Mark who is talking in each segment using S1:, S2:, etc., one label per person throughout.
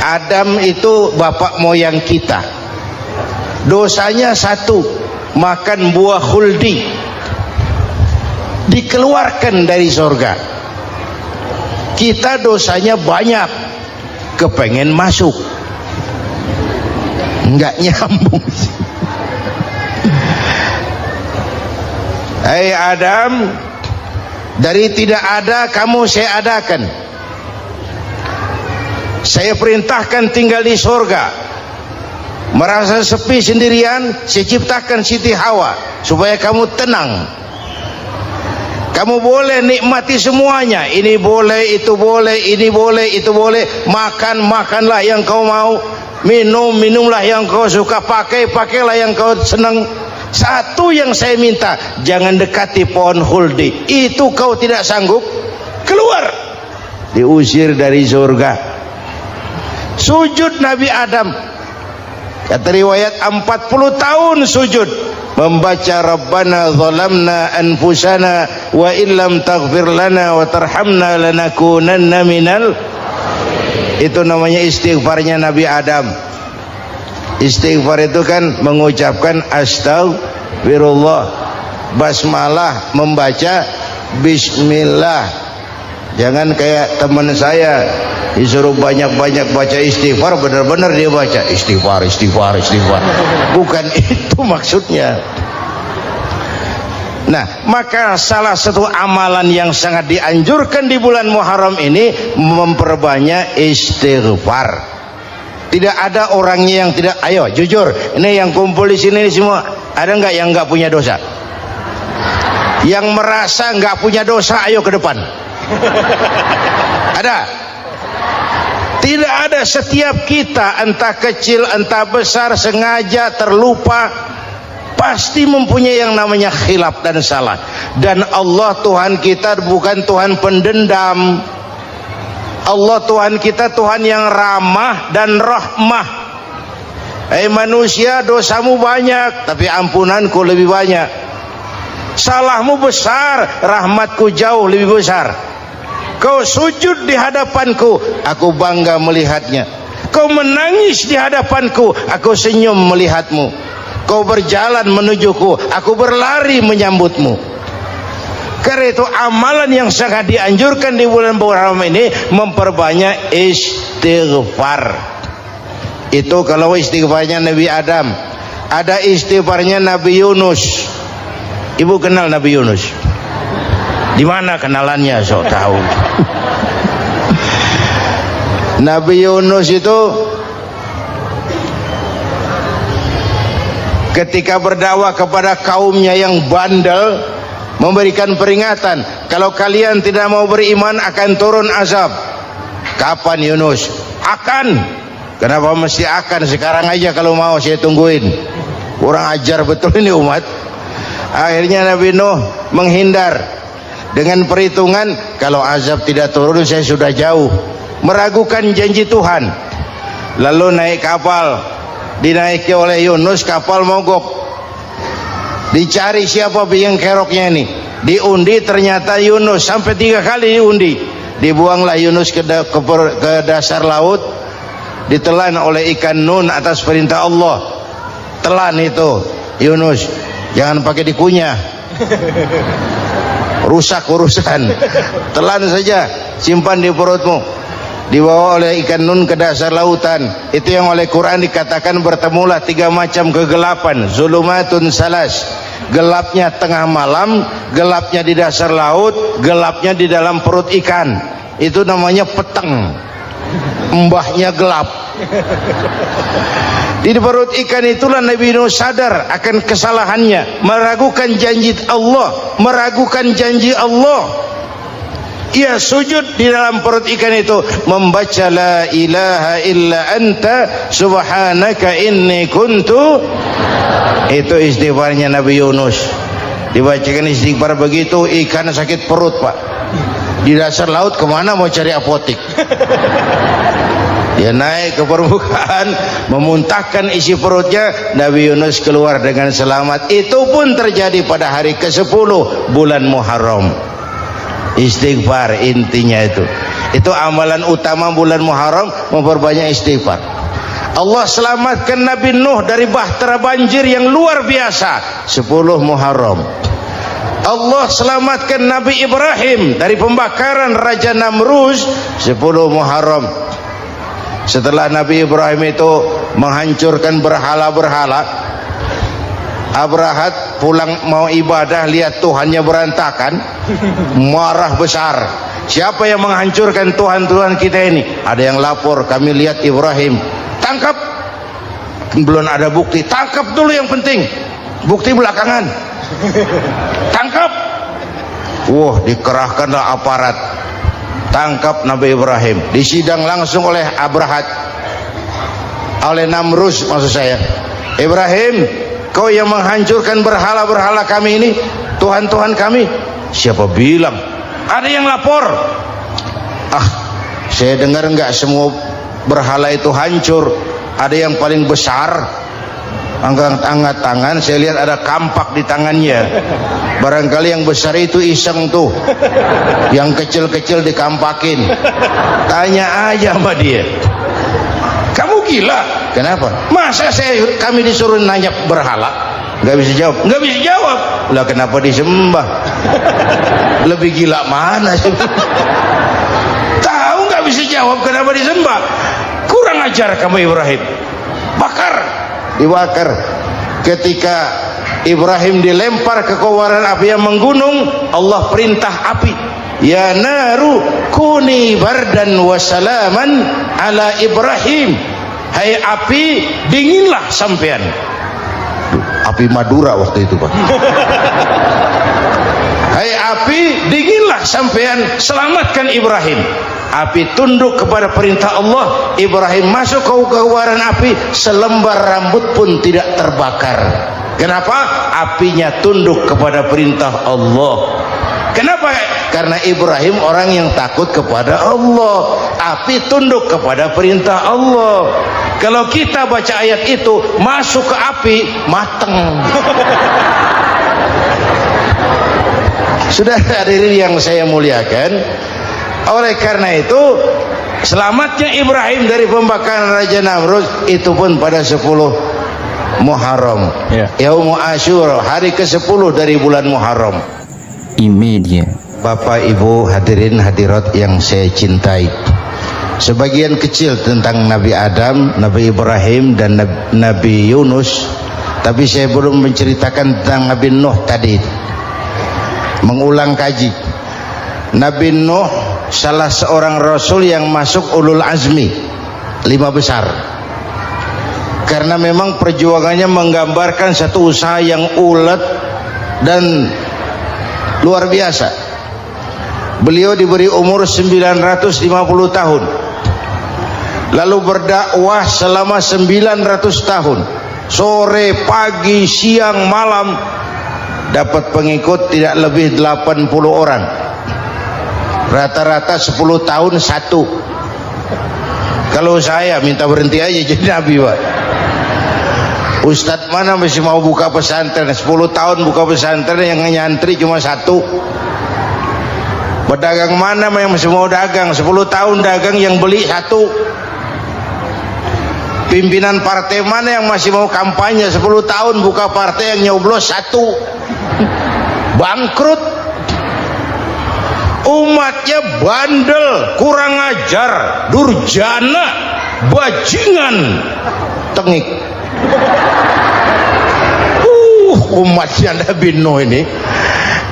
S1: Adam itu bapak moyang kita. Dosanya satu, makan buah khuldi, dikeluarkan dari surga. Kita dosanya banyak, kepengen masuk, nggak nyambung. Hai Adam, dari tidak ada kamu saya adakan. Saya perintahkan tinggal di surga. Merasa sepi sendirian, saya ciptakan Siti Hawa supaya kamu tenang. Kamu boleh nikmati semuanya. Ini boleh, itu boleh, ini boleh, itu boleh. Makan, makanlah yang kau mau. Minum, minumlah yang kau suka. Pakai, pakailah yang kau senang. Satu yang saya minta, jangan dekati pohon khuldi. Itu kau tidak sanggup, keluar. Diusir dari surga. Sujud Nabi Adam, kata riwayat 40 tahun sujud, membaca Rabbana zalamna anfusana wa illam taghfir lana wa tarhamna lanakunanna minal. Itu namanya istighfarnya Nabi Adam. Istighfar itu kan mengucapkan astagfirullah, basmalah, membaca bismillah. Jangan kayak teman saya disuruh banyak-banyak baca istighfar, benar-benar dia baca istighfar, istighfar, istighfar. Bukan itu maksudnya. Nah, maka salah satu amalan yang sangat dianjurkan di bulan Muharram ini memperbanyak istighfar. Tidak ada orangnya yang tidak. Ayo jujur, ini yang kumpul di sini semua, ada nggak yang nggak punya dosa? Yang merasa nggak punya dosa, ayo ke depan. Ada? Tidak ada. Setiap kita, entah kecil entah besar, sengaja terlupa, pasti mempunyai yang namanya khilaf dan salah. Dan Allah Tuhan kita bukan Tuhan pendendam. Allah Tuhan kita Tuhan yang ramah dan rahmah. Manusia, dosamu banyak, tapi ampunanku lebih banyak. Salahmu besar, rahmatku jauh lebih besar. Kau sujud di hadapanku, aku bangga melihatnya. Kau menangis di hadapanku, aku senyum melihatmu. Kau berjalan menujuku, aku berlari menyambutmu. Karena itu amalan yang sangat dianjurkan di bulan Muharram ini memperbanyak istighfar. Itu kalau istighfarnya Nabi Adam. Ada istighfarnya Nabi Yunus. Ibu kenal Nabi Yunus? Di mana kenalannya? Sok tahu. Nabi Yunus itu ketika berdakwah kepada kaumnya yang bandel, memberikan peringatan, kalau kalian tidak mau beriman akan turun azab. Kapan Yunus? Akan. Kenapa mesti akan? Sekarang aja kalau mau saya tungguin. Kurang ajar betul ini umat. Akhirnya Nabi Nuh menghindar dengan perhitungan, kalau azab tidak turun saya sudah jauh. Meragukan janji Tuhan. Lalu naik kapal, dinaiki oleh Yunus, kapal mogok. Dicari siapa biang keroknya ini. Diundi, ternyata Yunus. Sampai 3 kali diundi. Dibuanglah Yunus ke dasar laut. Ditelan oleh ikan nun atas perintah Allah. Telan itu Yunus, jangan pakai dikunyah, rusak urusan. Telan saja, simpan di perutmu. Dibawa oleh ikan nun ke dasar lautan. Itu yang oleh Quran dikatakan bertemulah 3 macam kegelapan. Zulumatun salas, gelapnya tengah malam, gelapnya di dasar laut, gelapnya di dalam perut ikan. Itu namanya peteng, mbahnya gelap. Di perut ikan itulah Nabi Nuh sadar akan kesalahannya, meragukan janji Allah, meragukan janji Allah. Ia sujud di dalam perut ikan itu, membaca la ilaha illa anta subhanaka inni kuntu. Itu istighfarnya Nabi Yunus. Dibacakan istighfar begitu, ikan sakit perut pak. Di dasar laut kemana mau cari apotik? Dia naik ke permukaan, memuntahkan isi perutnya. Nabi Yunus keluar dengan selamat. Itu pun terjadi pada hari ke-10 bulan Muharram. Istighfar intinya itu. Itu amalan utama bulan Muharram, memperbanyak istighfar. Allah selamatkan Nabi Nuh dari bahtera banjir yang luar biasa 10 Muharram. Allah selamatkan Nabi Ibrahim dari pembakaran Raja Namruz 10 Muharram. Setelah Nabi Ibrahim itu menghancurkan berhala-berhala, Abrahat pulang mau ibadah, lihat Tuhannya berantakan, marah besar. Siapa yang menghancurkan Tuhan-Tuhan kita ini? Ada yang lapor, kami lihat Ibrahim. Tangkap. Belum ada bukti, tangkap dulu yang penting, bukti belakangan. Tangkap. Wah, dikerahkanlah aparat, tangkap Nabi Ibrahim, disidang langsung oleh Abrahat, oleh Namruz maksud saya. Ibrahim, kau yang menghancurkan berhala-berhala kami ini, Tuhan-Tuhan kami. Siapa bilang? Ada yang lapor. Saya dengar enggak semua berhala itu hancur, ada yang paling besar, angkat tangan, saya lihat ada kampak di tangannya. Barangkali yang besar itu iseng tuh, yang kecil-kecil dikampakin. Tanya aja sama dia, kamu gila? Kenapa? Masa kami disuruh nanya berhala? Nggak bisa jawab. Nggak bisa jawab. Lah kenapa disembah? Lebih gila mana sih? Tahu nggak bisa jawab kenapa disembah? Kurang ajar kamu Ibrahim. Bakar, dibakar. Ketika Ibrahim dilempar ke kobaran api yang menggunung, Allah perintah api, ya naru kuni bardan wa salaman ala Ibrahim. Hai api, dinginlah sampean. Api Madura waktu itu, Pak. Hai api, dinginlah sampean, selamatkan Ibrahim. Api tunduk kepada perintah Allah, Ibrahim masuk ke kobaran api, selembar rambut pun tidak terbakar. Kenapa? Apinya tunduk kepada perintah Allah. Kenapa? Karena Ibrahim orang yang takut kepada Allah. Api tunduk kepada perintah Allah. Kalau kita baca ayat itu, masuk ke api, mateng. Sudah hadirin yang saya muliakan, oleh karena itu selamatnya Ibrahim dari pembakaran Raja Namrud itu pun pada 10 Muharram, Yaumul Asyura, hari ke-10 dari bulan Muharram.
S2: Media.
S1: Bapak Ibu hadirin hadirat yang saya cintai, sebagian kecil tentang Nabi Adam, Nabi Ibrahim dan Nabi Yunus, tapi saya belum menceritakan tentang Nabi Nuh tadi. Mengulang kaji, Nabi Nuh salah seorang rasul yang masuk ulul azmi 5 besar, karena memang perjuangannya menggambarkan satu usaha yang ulet dan luar biasa. Beliau diberi umur 950 tahun, lalu berdakwah selama 900 tahun, sore, pagi, siang, malam, dapat pengikut tidak lebih 80 orang, rata-rata 10 tahun satu. Kalau saya minta berhenti aja jadi nabi, Pak. Ustadz mana masih mau buka pesantren, 10 tahun buka pesantren, yang nyantri cuma satu. Pedagang mana yang masih mau dagang, 10 tahun dagang yang beli satu. Pimpinan partai mana yang masih mau kampanye, 10 tahun buka partai, yang nyoblos satu. Bangkrut. Umatnya bandel, kurang ajar, durjana, bajingan, tengik. Umatnya Nabi Nuh ini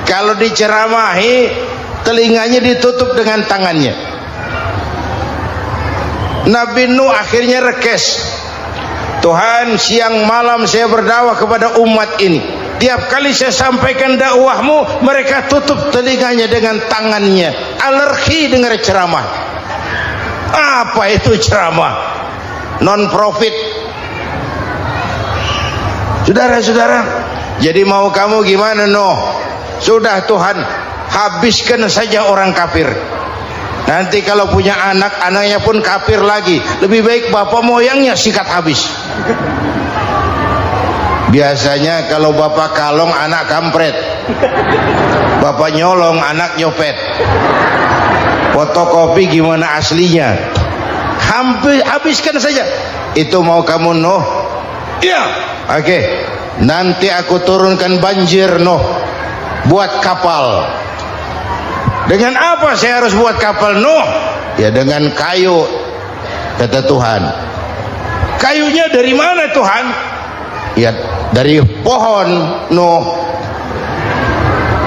S1: kalau diceramahi, telinganya ditutup dengan tangannya. Nabi Nuh akhirnya rekes, Tuhan, siang malam saya berdakwah kepada umat ini, tiap kali saya sampaikan dakwahmu, mereka tutup telinganya dengan tangannya. Alergi dengar ceramah. Apa itu ceramah? Non profit. Saudara-saudara, jadi mau kamu gimana, Nuh? Sudah Tuhan, habiskan saja orang kafir. Nanti kalau punya anak, anaknya pun kafir lagi. Lebih baik bapak moyangnya sikat habis. Biasanya kalau bapak kalong, anak kampret. Bapak nyolong, anak nyopet. fotokopi gimana aslinya, hampir habiskan saja. Itu mau kamu Nuh? Iya. Oke, nanti aku turunkan banjir Nuh, buat kapal. Dengan apa saya harus buat kapal Nuh? Ya dengan kayu, kata Tuhan. Kayunya dari mana Tuhan? Ya dari pohon Nuh.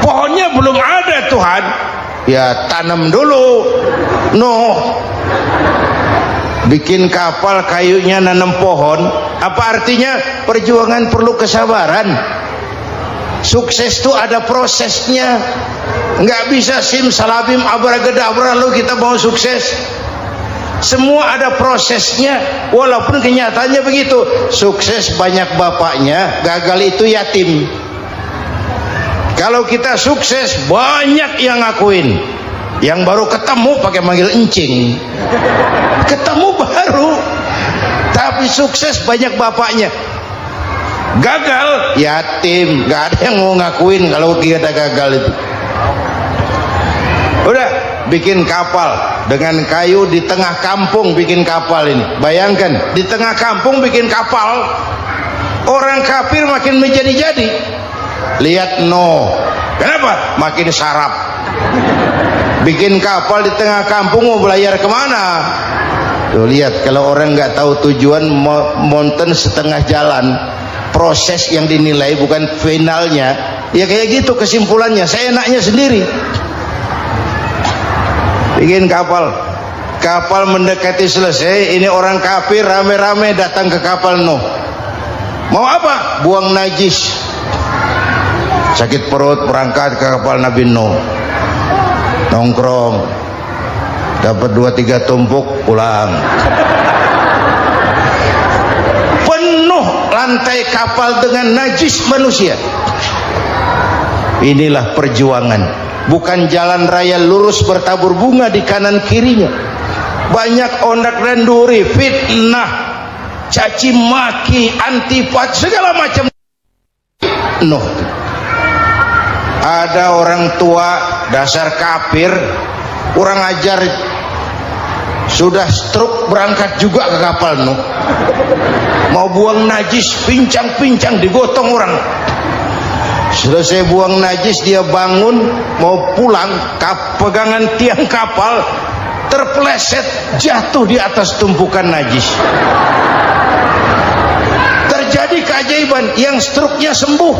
S1: Pohonnya belum ada Tuhan. Ya tanam dulu Nuh. Bikin kapal, kayunya nanam pohon. Apa artinya? Perjuangan perlu kesabaran. Sukses itu ada prosesnya. Nggak bisa simsalabim abracadabra lalu kita mau sukses. Semua ada prosesnya. Walaupun kenyataannya begitu. Sukses banyak bapaknya, gagal itu yatim. Kalau kita sukses banyak yang ngakuin. Yang baru ketemu pakai manggil encing. Ketemu baru, tapi sukses banyak bapaknya. Gagal yatim, nggak ada yang mau ngakuin kalau kita gagal itu. Udah bikin kapal dengan kayu di tengah kampung, bikin kapal ini. Bayangkan di tengah kampung bikin kapal, orang kafir makin menjadi-jadi. Lihat Nuh, kenapa? Makin sarap. Bikin kapal di tengah kampung, mau belayar kemana? Tuh lihat, kalau orang nggak tahu tujuan, mountain setengah jalan. Proses yang dinilai bukan finalnya. Ya kayak gitu kesimpulannya. Saya enaknya sendiri. Bikin kapal, kapal mendekati selesai. Ini orang kafir rame-rame datang ke kapal Nuh. Mau apa? Buang najis. Sakit perut, berangkat ke kapal Nabi Nuh. Nongkrong, dapat 2-3 tumpuk, pulang. Penuh lantai kapal dengan najis manusia. Inilah perjuangan. Bukan jalan raya lurus bertabur bunga di kanan kirinya. Banyak ondak dan duri, fitnah, caci maki, antipat, segala macam. Nuh. Ada orang tua dasar kafir, kurang ajar, sudah stroke berangkat juga ke kapal Nuh. Mau buang najis, pincang-pincang digotong orang. Selesai buang najis, dia bangun mau pulang, pegangan tiang kapal terpeleset, jatuh di atas tumpukan najis. Terjadi keajaiban, yang stroke-nya sembuh,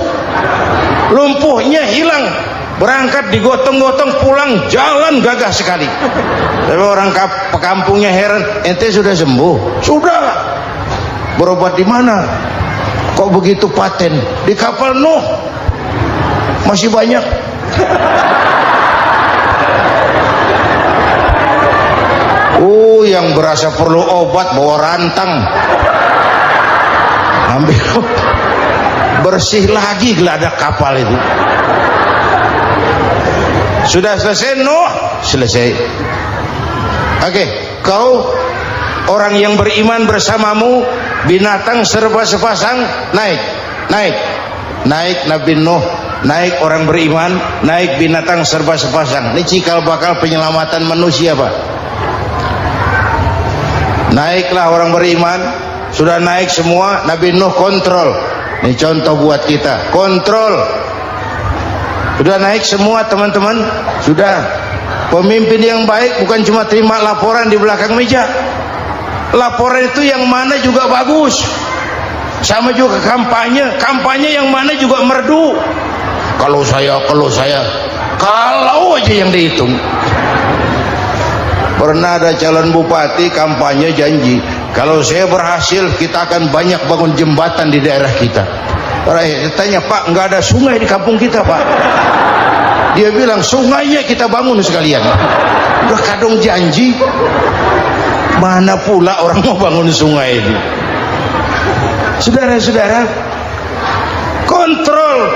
S1: lumpuhnya hilang, berangkat digotong-gotong pulang, jalan gagah sekali. Tapi orang kampungnya heran, ente sudah sembuh? Sudah. Berobat di mana? Kok begitu paten? Di kapal Nuh. Masih banyak. Yang berasa perlu obat bawa rantang, ambil bersih lagi geladak kapal itu. Sudah selesai Nuh? Selesai. Oke, kau orang yang beriman bersamamu, binatang serba sepasang, naik Nabi Nuh, naik orang beriman, naik binatang serba sepasang. Ini cikal bakal penyelamatan manusia, Pak. Naiklah orang beriman, sudah naik semua, Nabi Nuh kontrol. Ini contoh buat kita, kontrol. Sudah naik semua teman-teman, sudah. Pemimpin yang baik bukan cuma terima laporan di belakang meja. Laporan itu yang mana juga bagus. Sama juga kampanye yang mana juga merdu. Kalau aja yang dihitung. Pernah ada calon bupati kampanye janji, kalau saya berhasil kita akan banyak bangun jembatan di daerah kita. Saya tanya, Pak, nggak ada sungai di kampung kita, Pak. Dia bilang, sungainya kita bangun sekalian. Udah kadung janji, mana pula orang mau bangun sungai itu. Saudara-saudara, kontrol.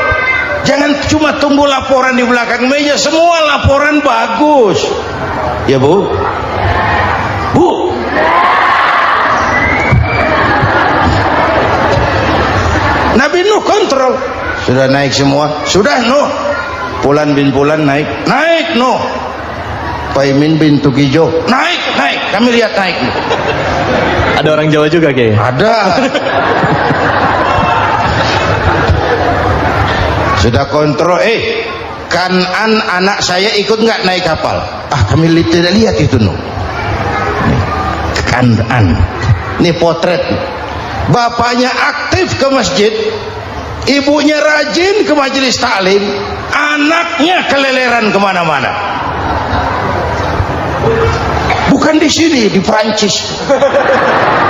S1: Jangan cuma tunggu laporan di belakang meja, semua laporan bagus. Ya Bu? Bu? Nabi Nuh kontrol. Sudah naik semua? Sudah Nuh. Pulan bin Pulan naik Nuh. Paimin bintu Kijo, naik, kami lihat naik.
S3: Ada orang Jawa juga Kiai.
S1: Ada. Sudah kontrol, Kanan anak saya ikut nggak naik kapal? Kami tidak lihat itu Kanan. Ini potret. Bapaknya aktif ke masjid, ibunya rajin ke majelis taklim, anaknya keleleran kemana-mana. Bukan di sini, di Prancis.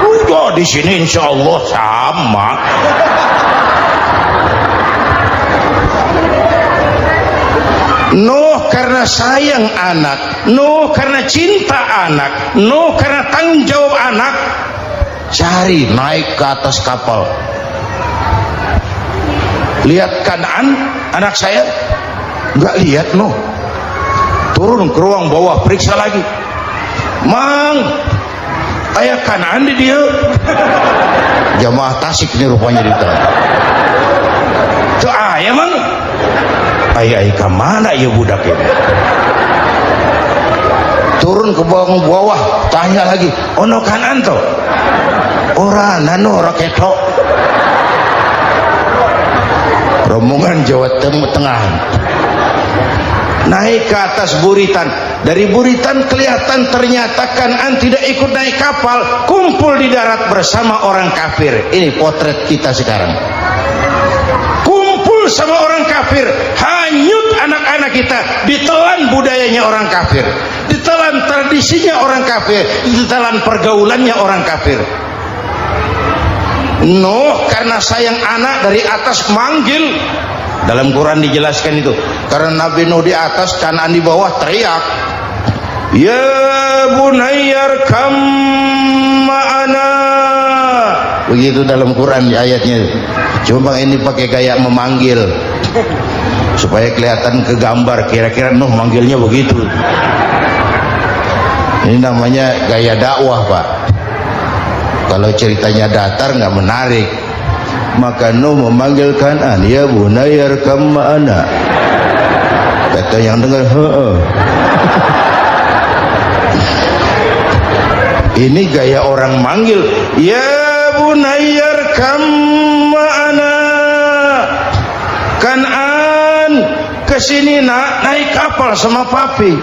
S1: Udah di sini insya Allah sama. Nuh karena sayang anak, Nuh karena cinta anak, Nuh karena tanggung jawab anak, cari naik ke atas kapal. Lihat Kanaan anak saya, nggak lihat Nuh. Turun ke ruang bawah, periksa lagi. Mang, ayah Kanaan di dia. Jamaah Tasik ini rupanya di tangan. Tuh ayah mang. Ayah kemana ya budak ini? Turun ke bawah, tanya lagi, ono Kanaan toh? Ora nano raketok. Rombongan Jawa Tengah naik ke atas buritan. Dari buritan kelihatan ternyata Kanaan tidak ikut naik kapal, kumpul di darat bersama orang kafir. Ini potret kita sekarang. Kumpul sama orang kafir, hanyut anak-anak kita, ditelan budayanya orang kafir, ditelan tradisinya orang kafir, ditelan pergaulannya orang kafir. Nuh karena sayang anak dari atas manggil. Dalam Quran dijelaskan itu, karena Nabi Nuh di atas, Kanaan di bawah, teriak, ya bunayyarkam ma'ana. Begitu dalam Quran ayatnya. Cuma ini pakai gaya memanggil supaya kelihatan kegambar, kira-kira Nuh manggilnya begitu. Ini namanya gaya dakwah, Pak. Kalau ceritanya datar nggak menarik. Maka Nuh memanggil Kanaan, ya bunayyarkam ma'ana. Kata yang dengar, ini gaya orang manggil, ya bunayyarkam ma'ana. Kanaan kesini nak, naik kapal sama papi.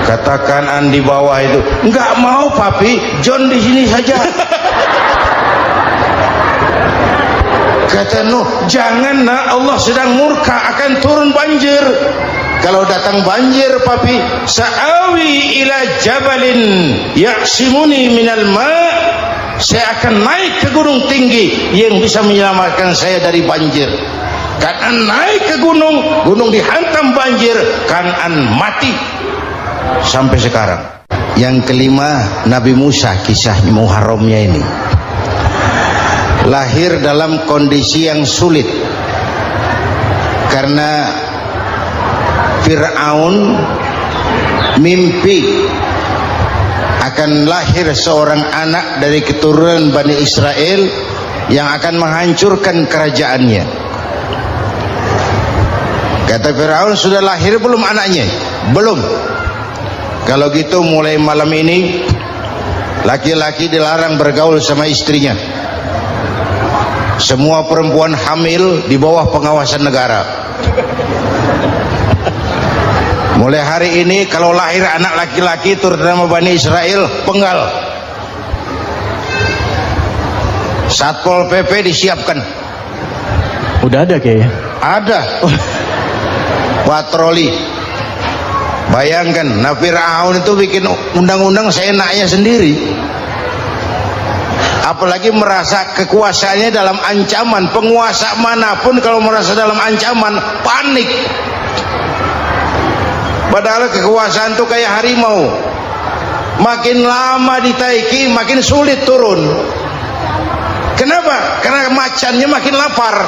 S1: Kata Kanaan di bawah itu, enggak mau papi, John di sini saja. Kata Nuh, jangan nak, Allah sedang murka, akan turun banjir. Kalau datang banjir papi, sa'awi ila jabalin ya'simuni minal ma', saya akan naik ke gunung tinggi yang bisa menyelamatkan saya dari banjir. Kanaan naik ke gunung, gunung dihantam banjir, Kanaan mati. Sampai sekarang. Yang kelima, Nabi Musa, kisah Muharramnya ini lahir dalam kondisi yang sulit karena Fir'aun mimpi akan lahir seorang anak dari keturunan Bani Israel yang akan menghancurkan kerajaannya. Kata Fir'aun, sudah lahir belum anaknya? Belum. Kalau gitu mulai malam ini laki-laki dilarang bergaul sama istrinya. Semua perempuan hamil di bawah pengawasan negara. Mulai hari ini kalau lahir anak laki-laki terutama Bani Israel, penggal. Satpol PP disiapkan.
S3: Udah ada Kiai?
S1: Ada. Patroli. Bayangkan, Fir'aun itu bikin undang-undang seenaknya sendiri. Apalagi merasa kekuasaannya dalam ancaman. Penguasa manapun kalau merasa dalam ancaman, panik. Padahal kekuasaan itu kayak harimau. Makin lama ditaiki, makin sulit turun. Kenapa? Karena macannya makin lapar.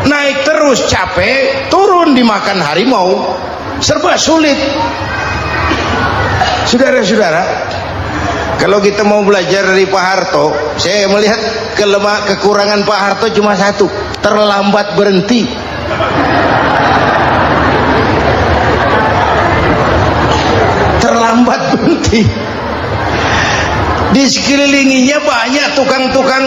S1: Naik terus capek, turun dimakan harimau. Serba sulit. Saudara-saudara, kalau kita mau belajar dari Pak Harto, saya melihat kekurangan Pak Harto cuma satu, terlambat berhenti. lambat berhenti. Di sekelilinginya banyak tukang-tukang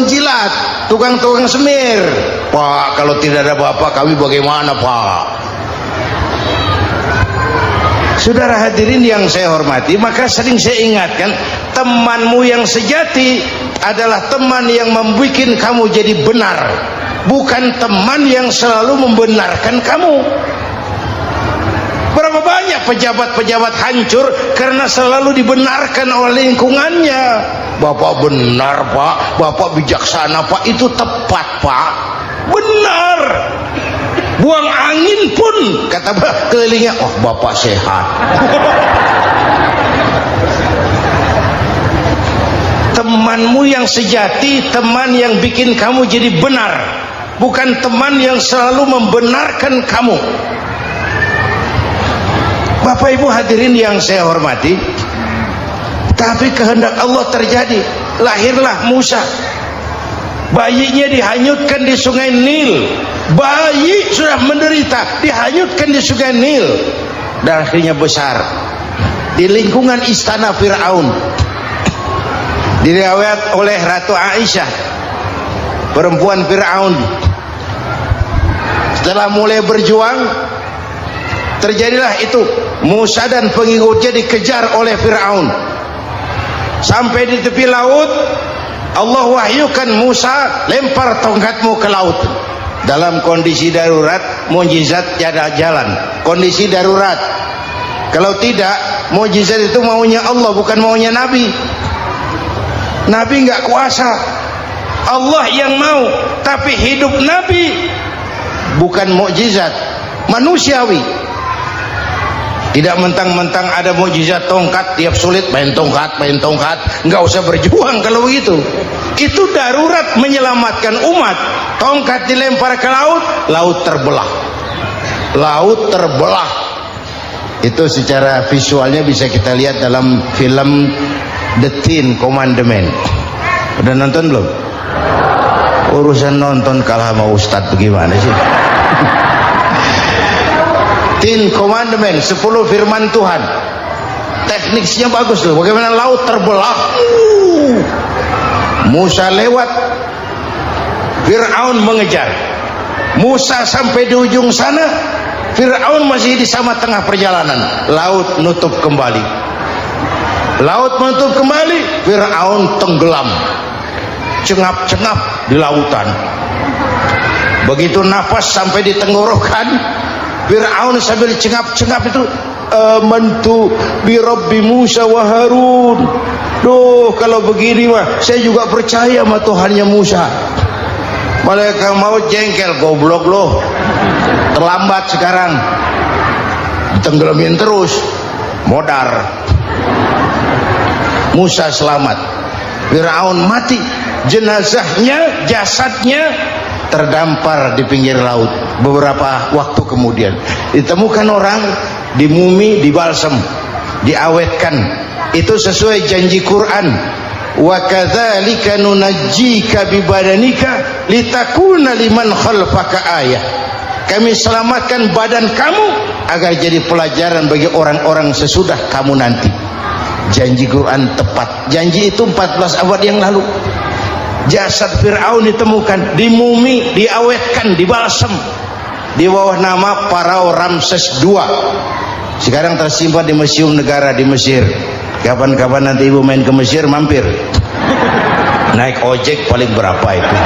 S1: jilat, tukang-tukang semir. Pak, kalau tidak ada bapak kami bagaimana, Pak? Saudara hadirin yang saya hormati, maka sering saya ingatkan, temanmu yang sejati adalah teman yang membuat kamu jadi benar, bukan teman yang selalu membenarkan kamu. Berapa banyak pejabat-pejabat hancur karena selalu dibenarkan oleh lingkungannya. Bapak benar, Pak. Bapak bijaksana, Pak. Itu tepat, Pak. Benar. Buang angin pun kata kelilingnya, oh Bapak sehat. Temanmu yang sejati, teman yang bikin kamu jadi benar, bukan teman yang selalu membenarkan kamu. Bapak Ibu hadirin yang saya hormati, tapi kehendak Allah terjadi. Lahirlah Musa, bayinya dihanyutkan di sungai Nil. Bayi sudah menderita, dihanyutkan di sungai Nil, dan akhirnya besar di lingkungan istana Fir'aun. Diriwayat oleh Ratu Aisyah, perempuan Fir'aun, setelah mulai berjuang, terjadilah itu. Musa dan pengikutnya dikejar oleh Fir'aun. Sampai di tepi laut, Allah wahyukan Musa, lempar tongkatmu ke laut. Dalam kondisi darurat, mukjizat tiada jalan. Kondisi darurat. Kalau tidak, mukjizat itu maunya Allah, bukan maunya Nabi. Nabi nggak kuasa, Allah yang mau. Tapi hidup Nabi bukan mukjizat, manusiawi. Tidak mentang-mentang ada mukjizat tongkat, tiap sulit main tongkat, nggak usah berjuang kalau begitu. Itu darurat menyelamatkan umat. Tongkat dilempar ke laut, laut terbelah. Laut terbelah. Itu secara visualnya bisa kita lihat dalam film The Ten Commandments. Udah nonton belum? Urusan nonton kalah sama Ustadz bagaimana sih? Ten Commandments, 10 firman Tuhan. Tekniknya bagus loh. Bagaimana laut terbelah. Musa lewat, Fir'aun mengejar. Musa sampai di ujung sana, Fir'aun masih di sama tengah perjalanan. Laut nutup kembali. Laut menutup kembali, Fir'aun tenggelam, cengap-cengap di lautan. Begitu nafas sampai di tenggorokan, Fir'aun sambil cengap-cengap itu, amantu bi Rabbi Musa wa Harun. Duh, kalau begini mah saya juga percaya sama Tuhannya Musa. Malaikat maut jengkel, goblok loh, terlambat sekarang, tenggelamin terus, modar. Musa selamat, Fir'aun mati, jenazahnya, jasadnya terdampar di pinggir laut. Beberapa waktu kemudian ditemukan orang, dimumi, dibalsem, diawetkan. Itu sesuai janji Quran, wa kadzalika nunajjika bibadanika litakuna liman khalfaka ayah. Kami selamatkan badan kamu agar jadi pelajaran bagi orang-orang sesudah kamu nanti. Janji Quran tepat. Janji itu 14 abad yang lalu. Jasad Fir'aun ditemukan, dimumi, diawetkan, dibalsem di bawah nama Pharao Ramses II. Sekarang tersimpan di Museum Negara di Mesir. Kapan-kapan nanti ibu main ke Mesir, mampir. Naik ojek paling berapa itu?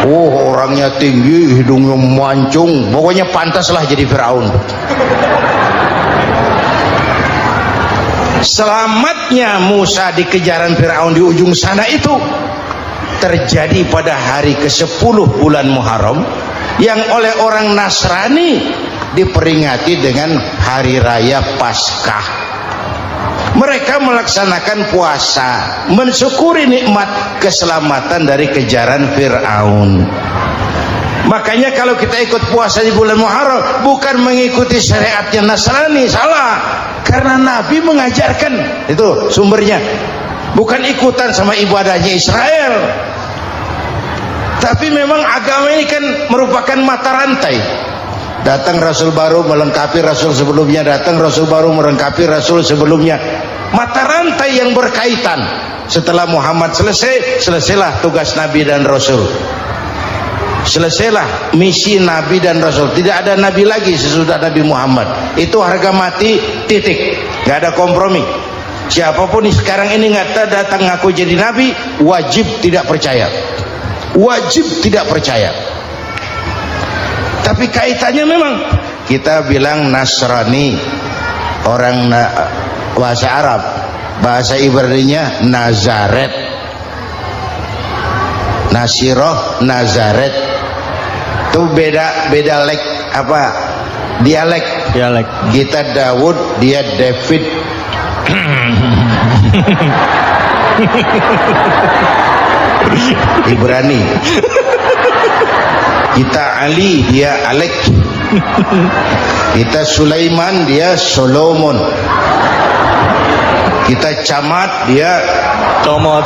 S1: Oh, orangnya tinggi, hidungnya mancung, pokoknya pantaslah jadi Fir'aun. Selamatnya Musa di kejaran Fir'aun di ujung sana itu terjadi pada hari ke-10 bulan Muharram, yang oleh orang Nasrani diperingati dengan hari raya Paskah. Mereka melaksanakan puasa, mensyukuri nikmat keselamatan dari kejaran Fir'aun. Makanya kalau kita ikut puasa di bulan Muharram, bukan mengikuti syariatnya Nasrani, salah. Karena Nabi mengajarkan, itu sumbernya, bukan ikutan sama ibadahnya Israel. Tapi memang agama ini kan merupakan mata rantai. Datang Rasul baru melengkapi Rasul sebelumnya, datang Rasul baru melengkapi Rasul sebelumnya. Mata rantai yang berkaitan. Setelah Muhammad selesai, selesailah tugas Nabi dan Rasul. Selesailah misi Nabi dan Rasul. Tidak ada Nabi lagi sesudah Nabi Muhammad. Itu harga mati, titik. Gak ada kompromi. Siapapun sekarang ini nggak datang ngaku jadi Nabi, wajib tidak percaya. Wajib tidak percaya. Tapi kaitannya memang kita bilang Nasrani, orang bahasa Arab, bahasa Ibraninya Nazaret, Nasiroh, Nazaret. Itu beda apa dialek. Kita Daud, dia David. Ibrani. Kita Ali, dia Alek. Kita Sulaiman, dia Solomon. Kita Camat, dia
S3: Comot.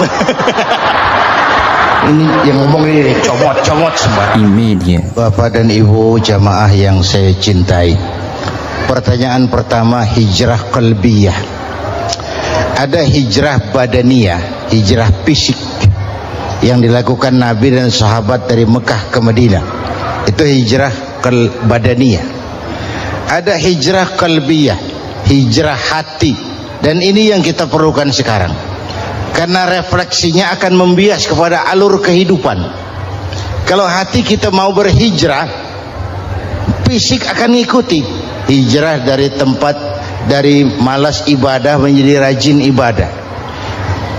S1: ini yang ngomong ini comot semua.
S2: Immediate.
S1: Bapak dan Ibu jamaah yang saya cintai, pertanyaan pertama, hijrah qalbiyah. Ada hijrah badaniyah, hijrah fisik yang dilakukan Nabi dan sahabat dari Mekah ke Madinah. Itu hijrah badaniyah. Ada hijrah qalbiyah, hijrah hati. Dan ini yang kita perlukan sekarang. Karena refleksinya akan membias kepada alur kehidupan. Kalau hati kita mau berhijrah, fisik akan ngikuti. Hijrah dari tempat, dari malas ibadah menjadi rajin ibadah.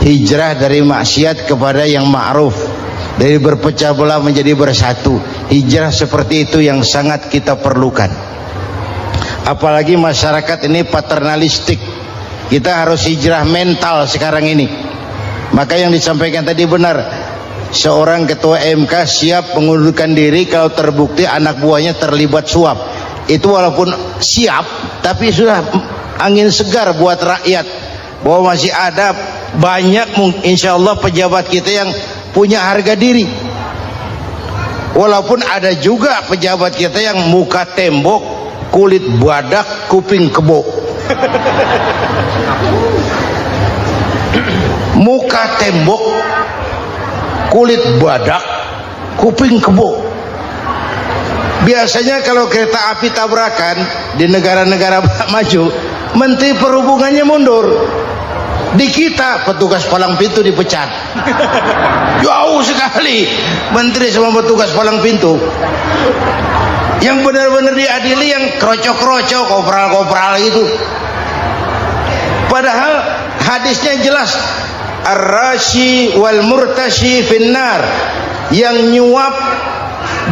S1: Hijrah dari maksiat kepada yang ma'ruf, dari berpecah belah menjadi bersatu. Hijrah seperti itu yang sangat kita perlukan. Apalagi masyarakat ini paternalistik. Kita harus hijrah mental sekarang ini. Maka yang disampaikan tadi benar. Seorang ketua MK siap mengundurkan diri kalau terbukti anak buahnya terlibat suap. Itu walaupun siap, tapi sudah angin segar buat rakyat, bahwa masih ada banyak insya Allah pejabat kita yang punya harga diri. Walaupun ada juga pejabat kita yang muka tembok, kulit badak, kuping kebo. Muka tembok, kulit badak, kuping kebo. Biasanya kalau kereta api tabrakan di negara-negara maju, Menteri Perhubungannya mundur. Di kita petugas palang pintu dipecat. Jauh sekali menteri sama petugas palang pintu. Yang benar-benar diadili yang krocok-krocok, kopral-kopral itu. Padahal hadisnya jelas, ar-rashi wal murtashi finnar. Yang nyuap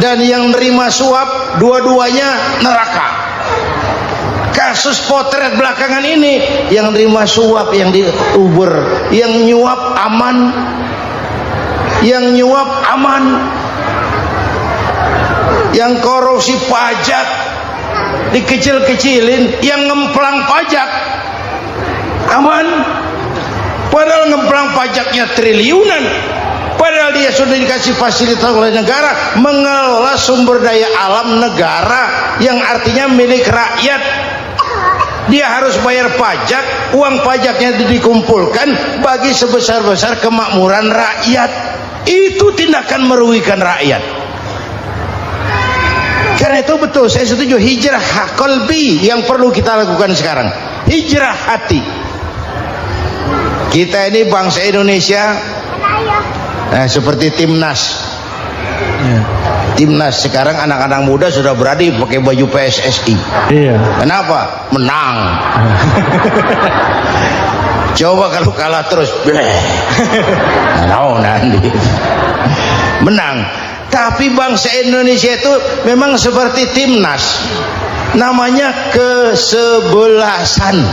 S1: dan yang nerima suap, dua-duanya neraka. Kasus potret belakangan ini, yang nerima suap, yang diuber, yang nyuap aman, yang nyuap aman, yang korupsi pajak dikecil-kecilin, yang ngemplang pajak aman. Padahal ngemplang pajaknya triliunan. Padahal dia sudah dikasih fasilitas oleh negara mengelola sumber daya alam negara yang artinya milik rakyat. Dia harus bayar pajak, uang pajaknya dikumpulkan bagi sebesar-besar kemakmuran rakyat. Itu tindakan merugikan rakyat. Karena itu betul, saya setuju, hijrah qalbi yang perlu kita lakukan sekarang. Hijrah hati. Kita ini bangsa Indonesia, seperti timnas. Timnas sekarang anak-anak muda sudah berani pakai baju PSSI.
S3: Iya.
S1: Kenapa? Menang. Coba kalau kalah terus, nanti menang. Tapi bangsa Indonesia itu memang seperti timnas, namanya kesebelasan.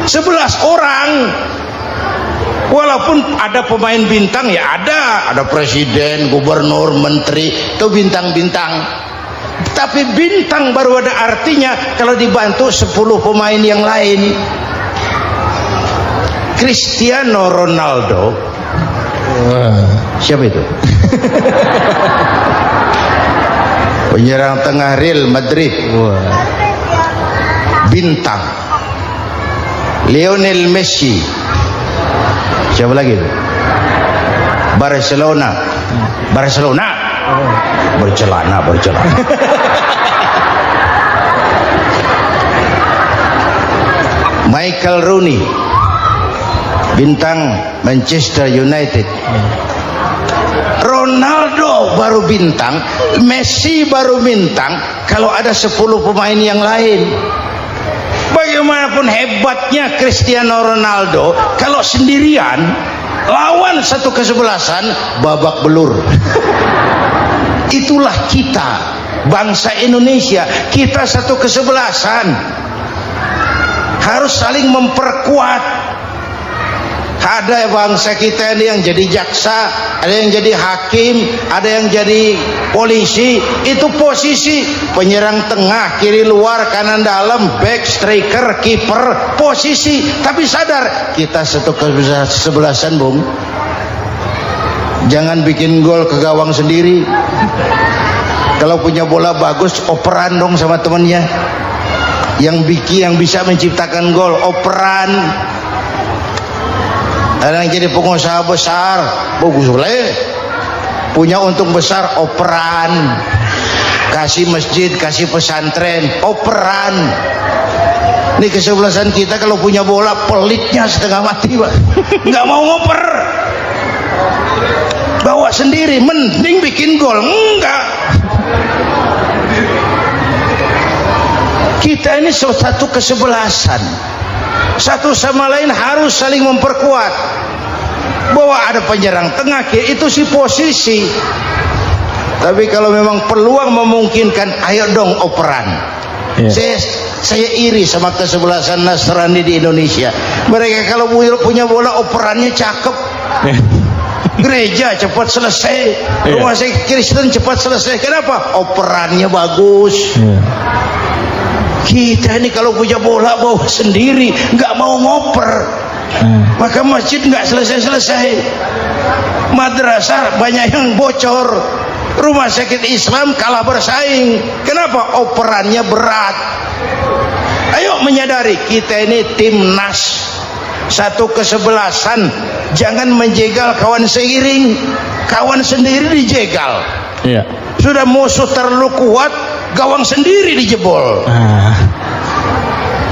S1: 11 orang. Walaupun ada pemain bintang, ya ada presiden, gubernur, menteri, itu bintang-bintang. Tapi bintang baru ada artinya kalau dibantu 10 pemain yang lain. Cristiano Ronaldo, siapa itu? Penyerang tengah Real Madrid,
S3: Wah.
S1: bintang. Lionel Messi. Siapa lagi? Barcelona. Bercelana. Michael Rooney, bintang Manchester United. Ronaldo baru bintang, Messi baru bintang kalau ada 10 pemain yang lain. Bagaimanapun hebatnya Cristiano Ronaldo, kalau sendirian lawan satu kesebelasan, babak belur. Itulah kita, bangsa Indonesia. Kita satu kesebelasan, harus saling memperkuat. Ada bangsa kita ini yang jadi jaksa, ada yang jadi hakim, ada yang jadi polisi. Itu posisi penyerang tengah, kiri luar, kanan dalam, back, striker, kiper, posisi. Tapi sadar kita satu kesebelasan, Bung. Jangan bikin gol ke gawang sendiri. Kalau punya bola bagus, operan dong sama temannya. Yang bisa menciptakan gol, operan. Ada yang jadi pengusaha besar, bagus boleh. Punya untung besar, operan. Kasih masjid, kasih pesantren, operan. Ini kesebelasan kita kalau punya bola pelitnya setengah mati, Pak. Nggak mau ngoper. Bawa sendiri, mending bikin gol. Enggak. Kita ini satu kesebelasan. Satu sama lain harus saling memperkuat. Bahwa ada penyerang tengah kiri, itu si posisi. Tapi kalau memang peluang memungkinkan, ayo dong operan. Saya iri sama kesebelasan Nasrani di Indonesia. Mereka kalau punya bola operannya cakep. Gereja cepat selesai, rumah sakit Kristen cepat selesai. Kenapa? Operannya bagus. Kita ini kalau punya bola bawa sendiri, nggak mau ngoper, maka masjid nggak selesai-selesai, madrasah banyak yang bocor, rumah sakit Islam kalah bersaing. Kenapa? Operannya berat. Ayo menyadari kita ini timnas, satu kesebelasan. Jangan menjegal kawan seiring, kawan sendiri dijegal. Sudah musuh terlalu kuat, gawang sendiri dijebol.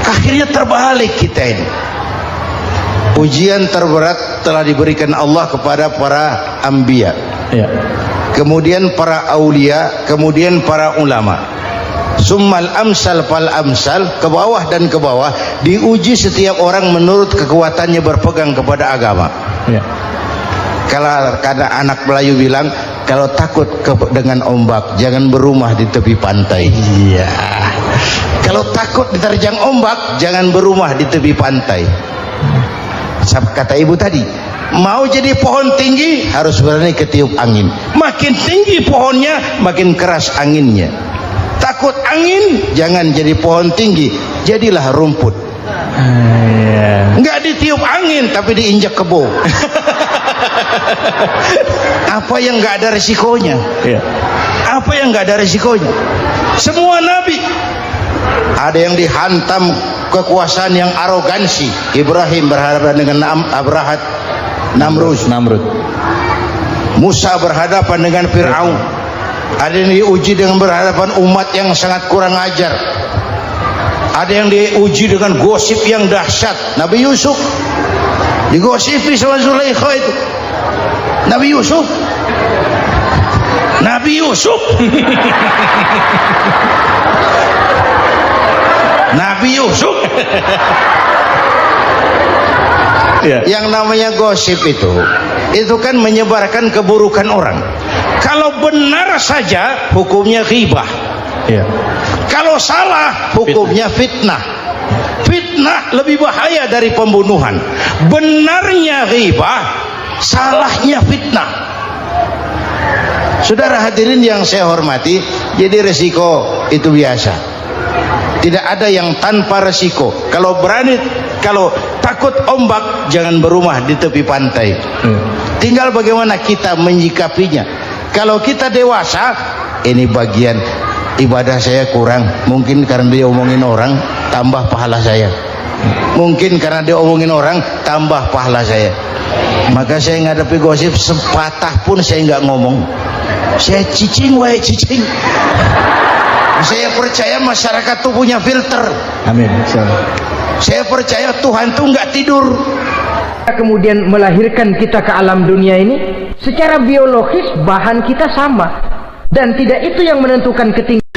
S1: Akhirnya terbalik kita ini. Ujian terberat telah diberikan Allah kepada para anbiya, kemudian para aulia, kemudian para ulama. Summal amsal fal amsal, ke bawah dan ke bawah, diuji setiap orang menurut kekuatannya berpegang kepada agama. Kalau karena anak Melayu bilang, kalau takut dengan ombak, jangan berumah di tepi pantai. Kalau takut diterjang ombak, jangan berumah di tepi pantai. Kata ibu tadi, mau jadi pohon tinggi harus berani ketiup angin. Makin tinggi pohonnya, makin keras anginnya. Takut angin, jangan jadi pohon tinggi, jadilah rumput. Nggak ditiup angin, tapi diinjak kebo. Apa yang nggak ada resikonya? Apa yang nggak ada resikonya? Semua nabi ada yang dihantam kekuasaan yang arogansi. Ibrahim berhadapan dengan Namrud. Musa berhadapan dengan Fir'aun. Ada yang diuji dengan berhadapan umat yang sangat kurang ajar. Ada yang diuji dengan gosip yang dahsyat. Nabi Yusuf digosipi sama Zulaikha itu. Nabi Yusuf Yang namanya gosip itu kan menyebarkan keburukan orang. Kalau benar saja hukumnya ghibah. Kalau salah hukumnya fitnah. Fitnah lebih bahaya dari pembunuhan. Benarnya ghibah, salahnya fitnah. Saudara hadirin yang saya hormati, jadi resiko itu biasa. Tidak ada yang tanpa resiko. Kalau takut ombak, jangan berumah di tepi pantai. Tinggal bagaimana kita menyikapinya. Kalau kita dewasa, ini bagian ibadah saya kurang, mungkin karena dia omongin orang tambah pahala saya, mungkin karena dia omongin orang tambah pahala saya. Maka saya ngadapi gosip sepatah pun saya nggak ngomong, saya cicing wae cicing. Saya percaya masyarakat tuh punya filter.
S3: Amin. Insyaallah.
S1: Saya percaya Tuhan tuh nggak tidur.
S4: Kemudian melahirkan kita ke alam dunia ini, secara biologis bahan kita sama, dan tidak itu yang menentukan ketinggian